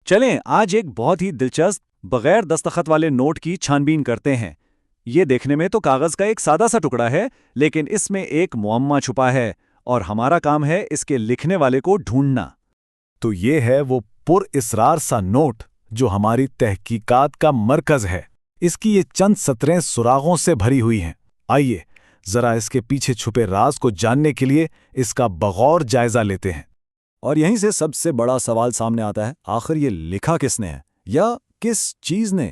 चलें आज एक बहुत ही दिलचस्प बगैर दस्तखत वाले नोट की छानबीन करते हैं। ये देखने में तो कागज का एक सादा सा टुकड़ा है, लेकिन इसमें एक मुअम्मा छुपा है और हमारा काम है इसके लिखने वाले को ढूंढना। तो ये है वो पुरइसरार सा नोट जो हमारी तहकीकात का मरकज है। इसकी ये चंद सतरें सुरागों से भरी हुई हैं। आइए जरा इसके पीछे छुपे राज को जानने के लिए इसका बगौर जायजा लेते हैं। और यहीं से सबसे बड़ा सवाल सामने आता है, आखिर ये लिखा किसने है या किस चीज ने?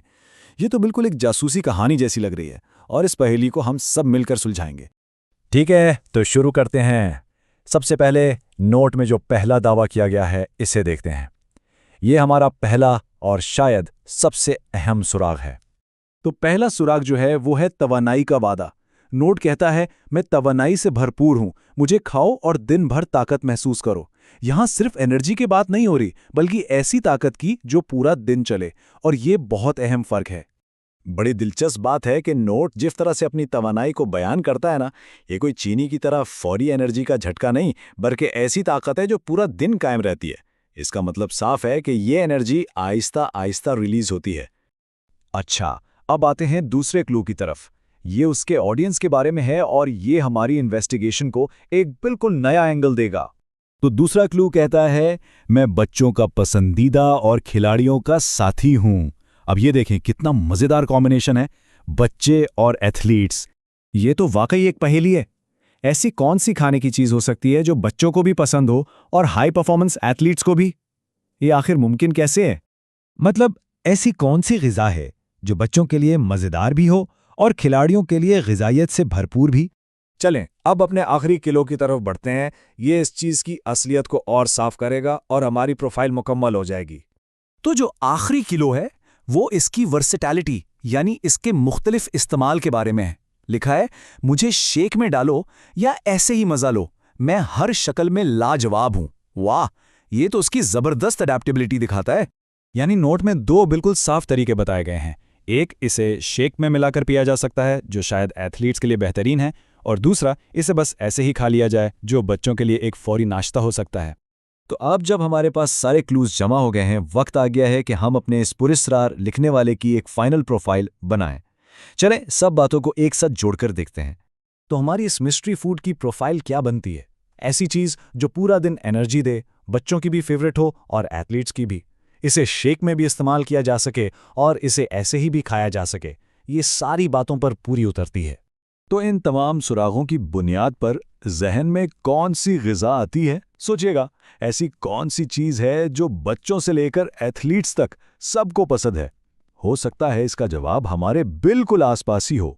ये तो बिल्कुल एक जासूसी कहानी जैसी लग रही है और इस पहेली को हम सब मिलकर सुलझाएंगे। ठीक है, तो शुरू करते हैं। सबसे पहले नोट में जो पहला दावा किया गया है इसे देखते हैं। ये हमारा पहला और शायद सबसे अहम सुराग है। तो पहला सुराग जो है वो है तवानाई का वादा। नोट कहता है, मैं तवानाई से भरपूर हूं, मुझे खाओ और दिन भर ताकत महसूस करो। यहां सिर्फ एनर्जी की बात नहीं हो रही, बल्कि ऐसी ताकत की जो पूरा दिन चले, और ये बहुत अहम फर्क है। बड़ी दिलचस्प बात है कि नोट जिस तरह से अपनी तवानाई को बयान करता है ना, ये कोई चीनी की तरह फौरी एनर्जी का झटका नहीं, बल्कि ऐसी ताकत है जो पूरा दिन कायम रहती है। इसका मतलब साफ है कि ये एनर्जी आहिस्ता आहिस्ता रिलीज होती है। अच्छा, अब आते हैं दूसरे क्लू की तरफ। ये उसके ऑडियंस के बारे में है और ये हमारी इन्वेस्टिगेशन को एक बिल्कुल नया एंगल देगा। तो दूसरा क्लू कहता है, मैं बच्चों का पसंदीदा और खिलाड़ियों का साथी हूं। अब ये देखें कितना मजेदार कॉम्बिनेशन है, बच्चे और एथलीट्स। ये तो वाकई एक पहेली है। ऐसी कौन सी खाने की चीज हो सकती है जो बच्चों को भी पसंद हो और हाई परफॉर्मेंस एथलीट्स को भी? ये आखिर मुमकिन कैसे है? मतलब ऐसी कौन सी ग़िज़ा है जो बच्चों के लिए मज़ेदार भी हो और खिलाड़ियों के लिए ग़िज़ाइयत से भरपूर भी? चलें अब अपने आखिरी किलो की तरफ बढ़ते हैं। ये इस चीज की असलियत को और साफ करेगा और हमारी प्रोफाइल मुकम्मल हो जाएगी। तो जो आखिरी किलो है वो इसकी वर्सेटैलिटी यानी इसके मुख्तलिफ इस्तेमाल के बारे में है। लिखा है, मुझे शेक में डालो या ऐसे ही मजा लो, मैं हर शक्ल में लाजवाब हूं। वाह, ये तो उसकी जबरदस्त अडेप्टेबिलिटी दिखाता है। यानी नोट में दो बिल्कुल साफ तरीके बताए गए हैं। एक, इसे शेक में मिलाकर पिया जा सकता है जो शायद एथलीट्स के लिए बेहतरीन है, और दूसरा, इसे बस ऐसे ही खा लिया जाए जो बच्चों के लिए एक फौरी नाश्ता हो सकता है। तो अब जब हमारे पास सारे क्लूज जमा हो गए हैं, वक्त आ गया है कि हम अपने इस पुरस्कार लिखने वाले की एक फाइनल प्रोफाइल बनाएं। चलें सब बातों को एक साथ जोड़कर देखते हैं। तो हमारी इस मिस्ट्री फूड की प्रोफाइल क्या बनती है? ऐसी चीज जो पूरा दिन एनर्जी दे, बच्चों की भी फेवरेट हो और एथलीट्स की भी। इसे शेक में भी इस्तेमाल किया जा सके और इसे ऐसे ही भी खाया जा सके। ये सारी बातों पर पूरी उतरती है। तो इन तमाम सुरागों की बुनियाद पर जहन में कौन सी ग़िज़ा आती है? सोचिएगा, ऐसी कौन सी चीज़ है जो बच्चों से लेकर एथलीट्स तक सबको पसंद है? हो सकता है इसका जवाब हमारे बिल्कुल आसपास ही हो।